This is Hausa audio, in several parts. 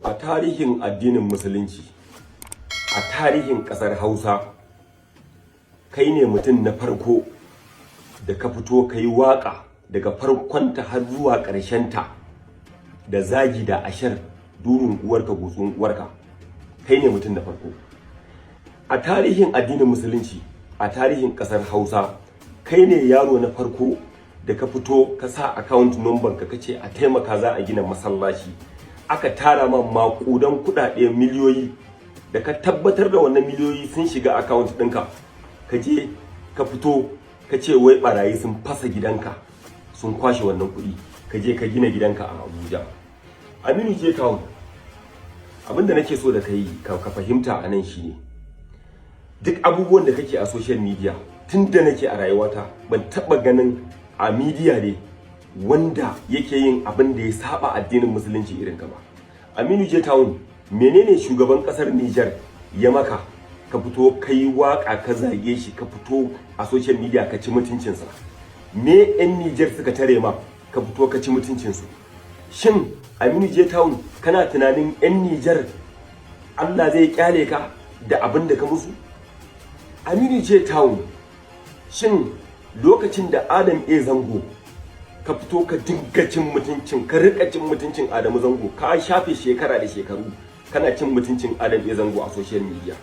A tarihin addinin musulunci, a tarihin ƙasar Hausa, kai ne mutum na farko da ka fito ka yi waƙa daga farkonta har zuwa ƙarshenta da zagi da ashar durin uwarka gutsun uwarka. Kai ne mutum na farko. A tarihin addinin musulunci, a tarihin ƙasar Hausa, kai ne yaro na farko da ka fito ka sa account number ka kace a taimaka za a gina masallaci. Aka tara man maƙudan kuɗaɗe miliyoyi da ka tabbatar da wannan miliyoyi sun shiga account ɗinka. Ka je ka fito ka ce wai barayi sun fasa gidanka sun kwashe wannan kuɗi, ka je ka gina gidanka a Abuja. Aminu J Town, abinda nake so da kai ka fahimta a nan shine duk abubuwan da kake a social media tun da nake a rayuwata ban taɓa ganin a media ne wanda yake yin abin da ya saba addinin musulunci irin ka ba. Aminu J Town, menene shugaban kasar Niger ya maka ka fito kai waka ka zage shi, ka fito a social media ka ci mutuncinsa? Me yan Niger suka tare ma ka fito ka ci mutuncinsu? Shin Aminu J Town, kana tunanin yan Niger Allah zai kyale ka da abin da ka musu? Aminu J Town, shin lokacin da Adam A Zango ka fito ka dinga cin mutuncin, ka rika cin mutuncin Adamu Zango, ka shafe shekara da shekaru kana cin mutuncin Adam A Zango a social media,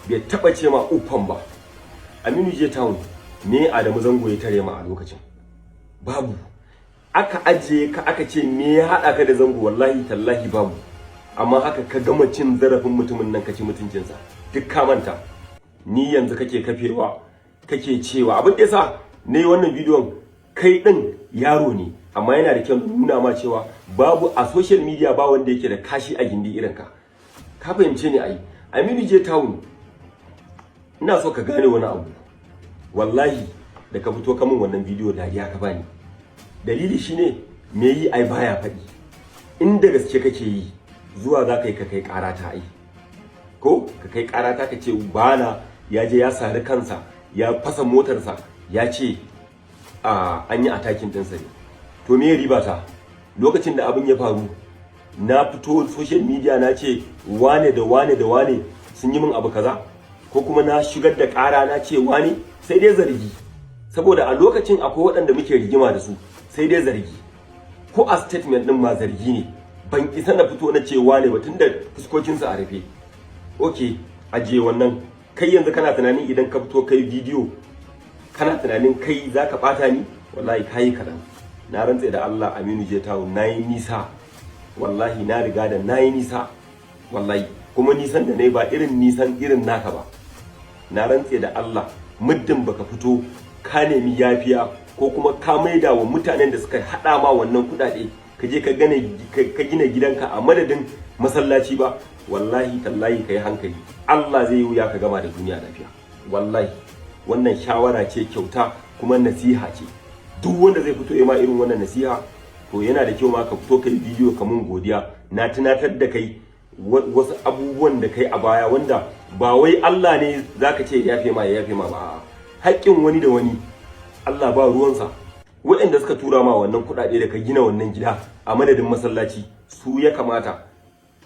bai taba ce ma uffan ba. Aminu J Town, me Adamu Zango ya tare ma a lokacin? Babu. Aka ajiye ka aka ce me ya hada ka da Zango? Wallahi tallahi babu. Amma haka ka gama cin zarafin mutumin nan ka ci mutuncinsa, duk ka manta. Ni yanzu kake kafewa, kake cewa abin da yasa ne wannan bidiyon, kai din yaro ne amma yana da kyau nuna ma cewa babu a social media ba wanda yake da kashi a gindi irin ka. Ka fahimce ni ai? Aminu J Town, ina so ka gane wani abu. Wallahi da ka fito ka min wannan bidiyo dariya ka bani. Dalili shine me yi ai baya faɗi. Inda gaske kake yi zuwa za ka yi ka kai ƙarata ai. Ko ka kai ƙarata ka ce bana ya je ya sari kansa, ya fasa motarsa, ya ce an yi attacking ɗinsa ne. To me riba ta? Lokacin da abin ya faru na fito social media na ce wane da wane da wane sun yi min abu kaza, ko kuma na shigar da ƙara na ce wane, sai dai zargi. Saboda a lokacin akwai waɗanda muke rigima da su, sai dai zargi. Ko a statement ɗin ma zargi ne. Ban isa na fito na ce wane ba tunda fuskokinsa a rufe. Okay, ajiye wannan. Kai yanzu kana tunanin idan ka fito kai bidiyo kana tunanin kai zaka bata ni? Wallahi kai kadan. Na rantse da Allah Aminu J Town, nayi nisa. Wallahi na riga da nayi nisa. Wallahi kuma nisan da nayi ba irin nisan irin naka ba. Na rantse da Allah muddin baka fito ka nemi yafiya ko kuma ka maida wa mutanen da suka hada ma wannan kudade ka je ka gina gidanka a madadin masallaci ba, wallahi tallahi kai hankali. Allah zai yi wuya ka gama da duniya lafiya. Wallahi wannan shawara ce kyauta kuma nasiha ce. Duk wanda zai fito ya ma irin wannan nasiha to yana da kyau ma ka fito kai bidiyo ka mun godiya. Na tunatar da kai wasu abubuwan da kai a baya wanda ba wai Allah ne zaka ce ya yafe ma ba. Haƙƙin wani da wani Allah ba ruwansa. Waɗanda suka tura ma wannan kuɗaɗe da ka gina wannan gida a madadin masallaci, su ya kamata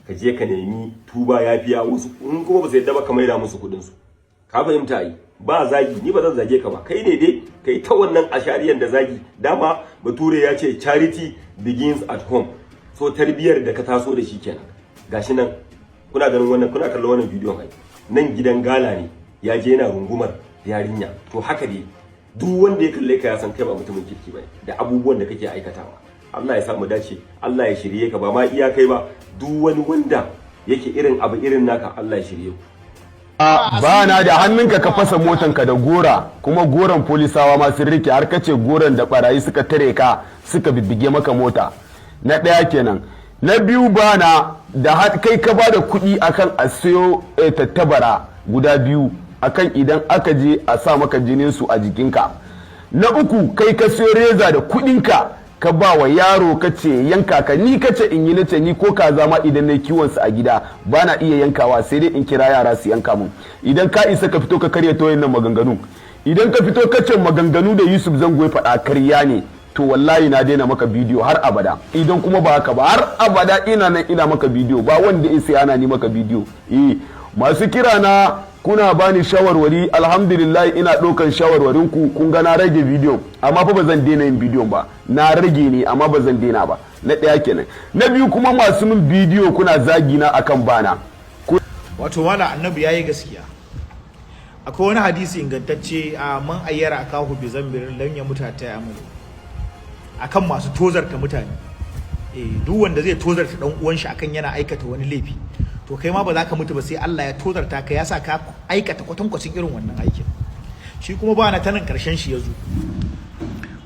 ka je ka nemi tuba yafiya. Wasu in kuma ba su yadda ba ka maida musu kuɗin su. Ka fahimta ai? Ba zagi, ni ba zan zage ka ba. Kai ne dai kai ta wannan ashariyan da zagi. Dama Bature ya ce charity begins at home. So tarbiyar da ka taso da shi kenan. Gashi nan kuna ganin wannan, kuna kallon wannan bidiyon ai. Nan gidan gala ne, ya je yana rungumar yarinya. To haka dai duk wanda ya kalle ka ya san kai ba mutumin kirki bane da abubuwan da kake aikatawa. Allah ya sa mu dace, Allah ya shirye ka, ba ma iya kai ba, duk wani wanda yake irin abu irin naka Allah ya shirye ku. Ba na da hannunka ka fasa motanka da gora, kuma goran polisawa ma sun rike har kace goran da barayi suka tare ka suka bibbige maka mota. Na ɗaya kenan. Na biyu ba na da kai ka bada kuɗi akan a siyo tattabara guda biyu akan idan aka je a sa maka jinin su a jikinka. Na uku kai ka siyo reza da kuɗinka ka ba wa yaro ka ce yanka ka, ni ka ce in yi nace ni ko kaza ma idan na kiwon su a gida ba na iya yankawa, sai dai in kira yara su yanka mun. Idan ka isa ka fito ka karya ta wayannan maganganu. Idan ka fito ka ce maganganu da Yusuf Zango ya faɗa karya ne, to wallahi na daina maka bidiyo har abada. Idan kuma ba haka ba har abada ina nan ina maka bidiyo, ba wanda isa yana ni maka bidiyo. Masu kira na kuna bani shawarwari, alhamdulillah ina ɗaukan shawarwarin ku, kun ga na rage bidiyon, amma fa ba zan daina yin bidiyon ba, na rage ne amma ba zan daina ba. Na ɗaya kenan. Na biyu kuma masu min bidiyo kuna zagi na akan bana. Wato wala annabi yayi gaskiya. Akwai wani hadisi ingantacce a man ayyara akahu bi zambirin lan ya muta ta amalu, akan masu tozarta mutane. Duk wanda zai tozarta dan uwan shi akan yana aikata wani laifi, to kai ma ba za ka mutu ba sai Allah ya tozarta ka, ya sa ka aikata kwatankwacin irin wannan aikin. Shi kuma ba na ta nan karshen shi ya zo.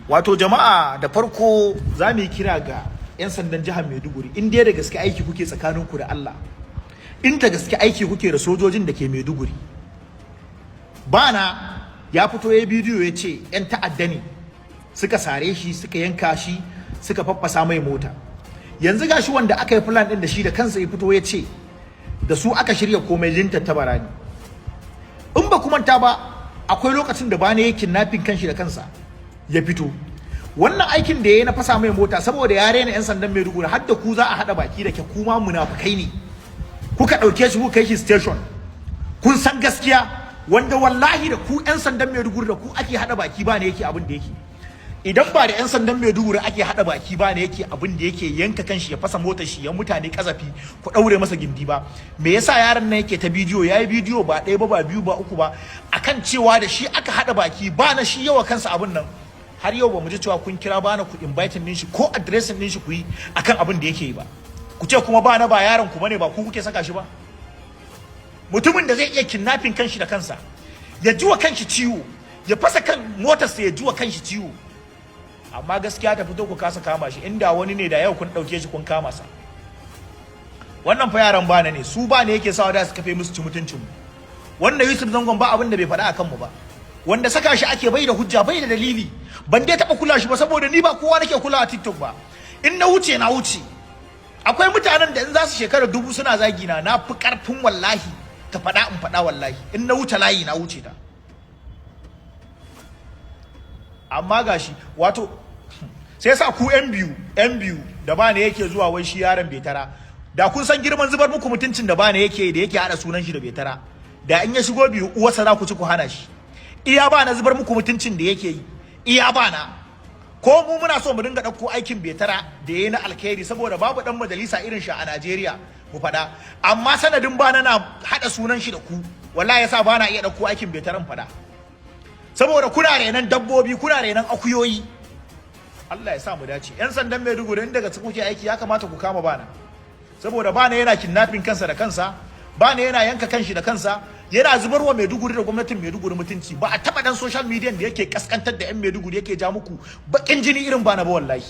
Wato jama'a, da farko za mu yi kira ga 'yan sandan jihar Maiduguri, in dai da gaske aiki kuke tsakaninku da Allah, in ta gaske aiki kuke da sojojin da ke Maiduguri. Bana ya fito ya bidiyo ya ce 'yan ta'adda ne suka sare shi, suka yanka shi, suka faffasa mai mota. Yanzu gashi wanda aka yi plan din da shi da kansa ya fito ya ce da su aka shirya komai, lintar tabara ne. In ba ku manta ba, akwai lokacin da bana ya kidnapping kanshi da kansa ya fito. Wannan aikin da ya yi na fasa mai mota saboda ya rena 'yan sandan Maiduguri, har da ku za a haɗa baki da ke kuma munafukai ne. Kuka ɗauke shi kuka kai shi station, kun san gaskiya, wanda wallahi da ku 'yan sandan Maiduguri da ku ake haɗa baki ba ne yake abin da yake. Idan ba da 'yan sandan Maiduguri ake haɗa baki ba ne yake abin da yake, yanka kanshi ya fasa motar shi ya mutane kazafi ku ɗaure masa gindi ba, me yasa yaron nan yake ta bidiyo? Ya yi bidiyo ba ɗaya ba, ba biyu ba uku ba, akan cewa da shi aka haɗa baki, ba na shi yawa kansa abin nan. Har yau ba mu ji cewa kun kira bana ku invite din shi ko addressing din shi ku yi akan abin da yake yi ba. Ku ce kuma bana ba yaron ku bane, ba ku kuke saka shi ba. Mutumin da zai iya kidnapping kanshi da kansa, ya ji wa kanshi ciwo, ya fasa kan motarsa ya ji wa kanshi ciwo, amma gaskiya ta fito ku kasa kama shi. Inda wani ne da yau kun dauke shi kun kama sa. Wannan fa yaran bana ne, su bana yake sawa da su kafe musu ci mutuncin mu. Wannan Yusuf Zangon ba abin da bai faɗa akan mu ba, wanda saka shi ake bai da hujja, bai da dalili. Ban dai taɓa kula shi ba saboda ni ba kowa nake kula a TikTok ba. In na wuce na wuce. Akwai mutanen da in za su shekara 1000 suna zagi na fi karfin wallahi ta faɗa in faɗa wallahi. In na wuce layi na wuce ta. Amma gashi wato sai yasa ku yan biyu da bane yake zuwa wai shi yaron Betara, da kun san girman zubar muku mutuncin da bane yake hada sunan shi da Betara, da in ya shigo biyu uwarsa za ku ci ku hana shi. Iya ba na zubar muku mutuncin da yake yi, iya ba na, ko mu muna so mu dinga ɗauko aikin Betara da yayi na alkhairi, saboda babu dan majalisa irin shi a Najeriya mu faɗa, amma sanadin ba na haɗa sunan shi da ku, wallahi yasa ba na iya ɗauko aikin Betaran faɗa, saboda kuna renan dabbobi, kuna renan akuyoyi. Allah ya sa mu dace. 'Yan sandan Maiduguri in daga kuke aiki ya kamata ku kama bana, saboda bana yana kidnapping kansa da kansa, bana yana yanka kanshi da kansa, yana zubarwa Maiduguri da gwamnatin Maiduguri mutunci. Ba a taba dan social media da yake kaskantar da 'yan Maiduguri yake ja muku bakin jini irin bana ba wallahi.